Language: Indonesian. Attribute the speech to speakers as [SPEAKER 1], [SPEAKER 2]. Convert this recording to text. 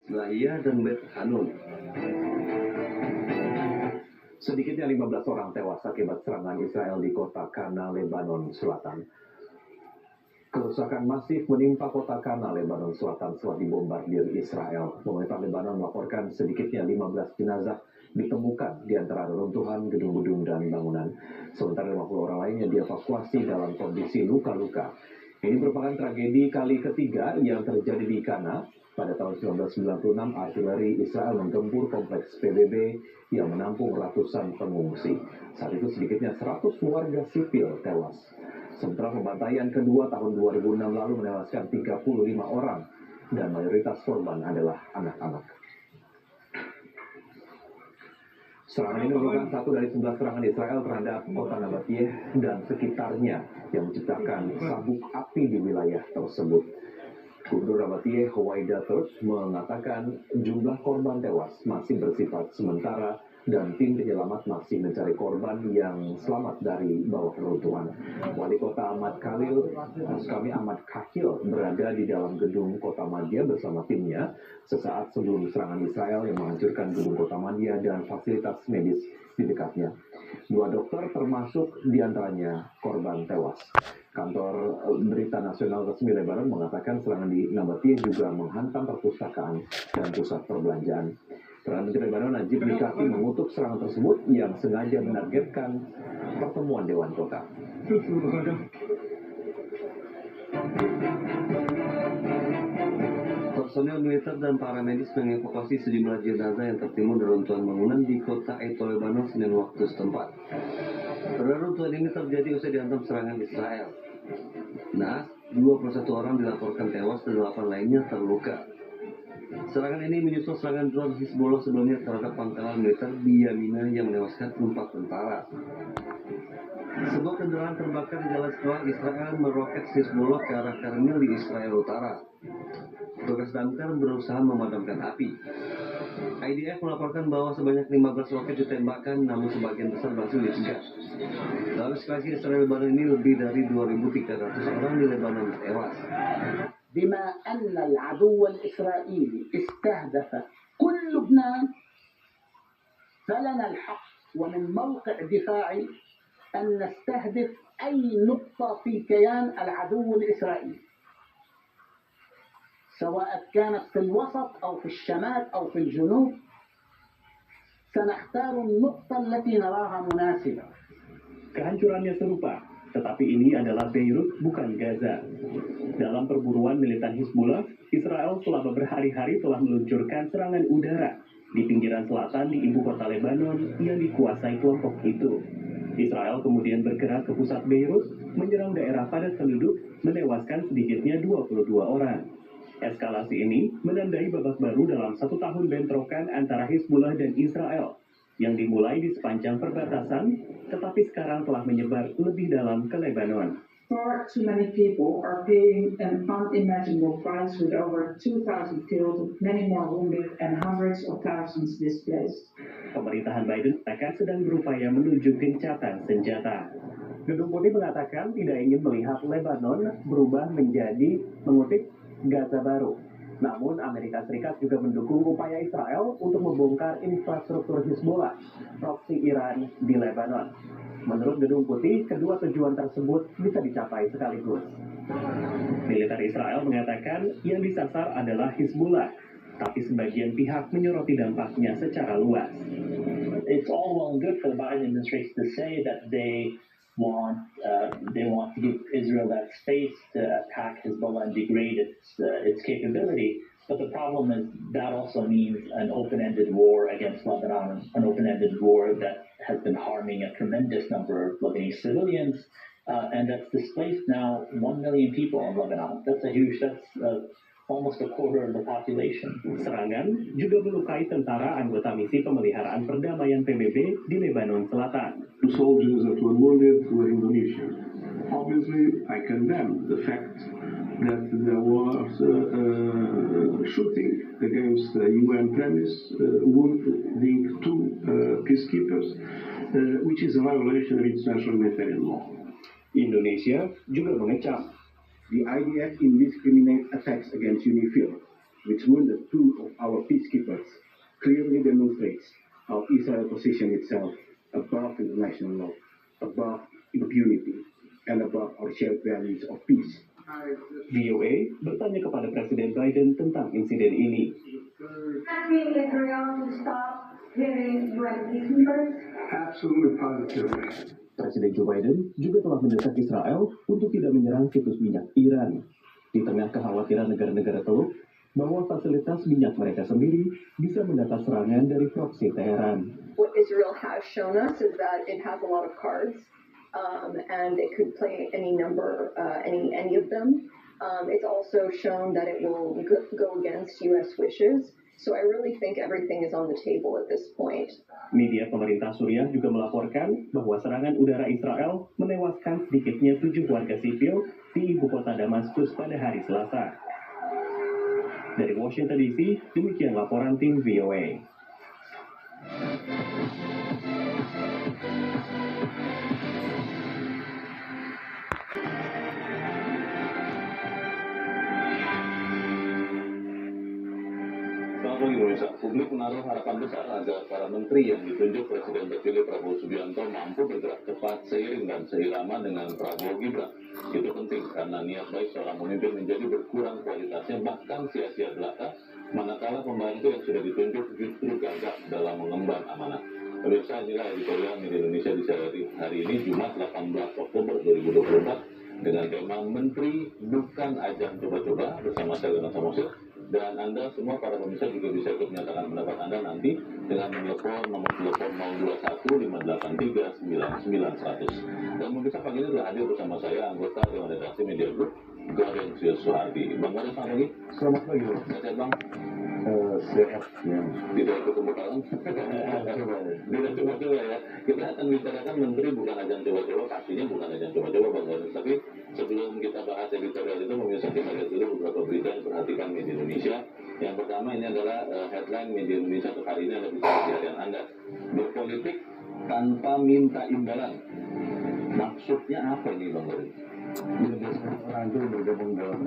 [SPEAKER 1] Zahia dan Bet Hanun.
[SPEAKER 2] Sedikitnya 15 orang tewas akibat serangan Israel di kota Kana, Lebanon Selatan. Kerusakan masif menimpa kota Kana, Lebanon Selatan setelah dibombardir Israel. Pemerintah Lebanon melaporkan sedikitnya 15 jenazah ditemukan di antara reruntuhan gedung-gedung dan bangunan. Sementara 50 orang lainnya dievakuasi dalam kondisi luka-luka. Ini merupakan tragedi kali ketiga yang terjadi di Kana. Pada tahun 1996, artileri Israel menggempur kompleks PBB yang menampung ratusan pengungsi. Saat itu sedikitnya 100 warga sipil tewas. Sementara pembantaian kedua tahun 2006 lalu menewaskan 35 orang dan mayoritas korban adalah anak-anak. Serangan ini merupakan satu dari 11 serangan Israel terhadap kota Nabatiyeh dan sekitarnya yang menciptakan sabuk api di wilayah tersebut. Gubernur Nabatiyeh Huwaida Turk mengatakan jumlah korban tewas masih bersifat sementara dan tim penyelamat masih mencari korban yang selamat dari bawah reruntuhan. Wali Kota Ahmad Kahil berada di dalam gedung Kota Madia bersama timnya sesaat sebelum serangan Israel yang menghancurkan gedung Kota Madia dan fasilitas medis di dekatnya. 2 dokter termasuk diantaranya korban tewas. Kantor Berita Nasional Resmi Lebanon mengatakan serangan di Nabatiyeh juga menghantam perpustakaan dan pusat perbelanjaan. Perdana Menteri Lebanon Najib Mikati mengutuk serangan tersebut yang sengaja menargetkan pertemuan Dewan Kota.
[SPEAKER 1] Personel militer dan para medis mengevakuasi sejumlah jenazah yang tertimbun reruntuhan bangunan di kota Eito, Lebanon, Senin waktu setempat. Reruntuhan ini terjadi usai dihantam serangan Israel. Nah, 21 orang dilaporkan tewas dan 8 lainnya terluka. Serangan ini menyusul serangan drone Hizbullah sebelumnya terhadap pangkalan militer di Yamina yang menewaskan 4 tentara. Sebuah kendaraan terbakar di jalan setelah Israel meroket Hizbullah ke arah Karmil di Israel Utara. Petugas damkar berusaha memadamkan api. IDF melaporkan bahwa sebanyak 15 roket ditembakkan, namun sebagian besar berhasil dicegah. Dalam eskalasi Israel Lebanon ini lebih dari 2.300 orang di Lebanon tewas.
[SPEAKER 3] بما أن العدو الإسرائيلي استهدف كل لبنان فلنا الحق ومن موقع دفاعي أن نستهدف أي نقطة في كيان العدو الإسرائيلي سواء كانت في الوسط أو في الشمال أو في الجنوب سنختار النقطة التي نراها مناسبة.
[SPEAKER 2] Kehancurannya serupa, tetapi ini adalah Beirut, bukan Gaza. Dalam perburuan militan Hizbullah, Israel selama berhari-hari telah meluncurkan serangan udara di pinggiran selatan di ibu kota Lebanon yang dikuasai kelompok itu. Israel kemudian bergerak ke pusat Beirut, menyerang daerah padat penduduk, menewaskan sedikitnya 22 orang. Eskalasi ini menandai babak baru dalam 1 tahun bentrokan antara Hizbullah dan Israel, yang dimulai di sepanjang perbatasan, tetapi sekarang telah menyebar lebih dalam ke Lebanon.
[SPEAKER 4] Far too many people are paying an unimaginable price with over 2,000 killed, many more wounded, and hundreds of thousands displaced.
[SPEAKER 2] Pemerintahan Biden akan sedang berupaya menuju gencatan senjata. Gedung Putih mengatakan tidak ingin melihat Lebanon berubah menjadi mengutip Gaza baru. Namun Amerika Serikat juga mendukung upaya Israel untuk membongkar infrastruktur Hizbullah, proksi Iran di Lebanon. Menurut Gedung Putih, kedua tujuan tersebut bisa dicapai sekaligus. Militer Israel mengatakan yang disasar adalah Hizbullah, tapi sebagian pihak menyoroti dampaknya secara luas.
[SPEAKER 5] It's all well and good for the Biden administration to say that they want to give Israel that space to attack Hezbollah and degrade its capability. But the problem is that also means an open-ended war against Lebanon, an open-ended war that has been harming a tremendous number of Lebanese civilians, and that's displaced now 1 million people in Lebanon. That's almost a quarter of the population.
[SPEAKER 2] Serangan juga melukai tentara anggota misi pemeliharaan perdamaian PBB di Lebanon Selatan.
[SPEAKER 6] The soldiers that were wounded were Indonesian. Obviously, I condemn the fact that there was shooting against the UN premise, wounding 2 peacekeepers, which is a violation of international humanitarian law.
[SPEAKER 2] Indonesia juga mengecam
[SPEAKER 7] the IDF indiscriminate attacks against UNIFIL, which wounded two of our peacekeepers, clearly demonstrates how Israel positioned itself above international law, above impunity, and above our shared values of peace.
[SPEAKER 2] VOA bertanya kepada Presiden Biden tentang insiden ini.
[SPEAKER 8] Asking Israel to stop hitting UN peacekeepers.
[SPEAKER 6] Absolutely positively.
[SPEAKER 2] Presiden Joe Biden juga telah mendesak Israel untuk tidak menyerang situs minyak Iran. Di tengah kekhawatiran negara-negara Teluk bahwa fasilitas minyak mereka sendiri bisa mendapat serangan dari proksi Teheran.
[SPEAKER 9] What Israel has shown us is that it has a lot of cards, and it could play any number, any of them. It's also shown that it will go against U.S. wishes. So I really think everything is on the table at this point.
[SPEAKER 2] Media pemerintah Suriah juga melaporkan bahwa serangan udara Israel menewaskan sedikitnya 7 warga sipil di ibu kota Damaskus pada hari Selasa. Dari Washington DC, demikian laporan tim VOA.
[SPEAKER 10] Selamat pagi pemirsa. Publik menaruh harapan besar agar para menteri yang ditunjuk Presiden terpilih Prabowo Subianto mampu bergerak cepat seiring dan seirama dengan Prabowo Gibran. Itu penting karena niat baik seorang pemimpin menjadi berkurang kualitasnya bahkan sia-sia belaka manakala pembantu yang sudah ditunjuk justru gagap dalam mengemban amanah. Pemirsa, inilah editorial Media Indonesia di hari ini Jumat 18 Oktober 2024 dengan tema Menteri Bukan Ajang Coba-Coba bersama saya Leonard Samosir. Dan Anda semua para pemirsa juga bisa ikut menyatakan pendapat Anda nanti dengan menelpon nomor telepon 021 583 99 100. Dan pemirsa pagi ini telah hadir bersama saya anggota Dewan Redaksi Media Group Garensius Suhardi. Bang Garensius, selamat pagi.
[SPEAKER 2] Selamat pagi, Bang.
[SPEAKER 10] Sehat Bang?
[SPEAKER 2] Sehat, ya.
[SPEAKER 10] Tidak ikut pembekalan? Tidak coba-coba ya. Kita akan bicarakan menteri bukan ajang coba-coba, pastinya bukan ajang coba-coba Bang Garensius. Tapi sebelum kita bahas editorial itu, pemirsa kita lihat dulu beberapa berita yang perhatikan Media Indonesia. Yang pertama ini adalah headline Media Indonesia untuk hari ini ada bisa di harian Anda. Berpolitik tanpa minta imbalan. Maksudnya apa ini Bang Garensius?
[SPEAKER 2] Biasanya orang itu bergabung dalam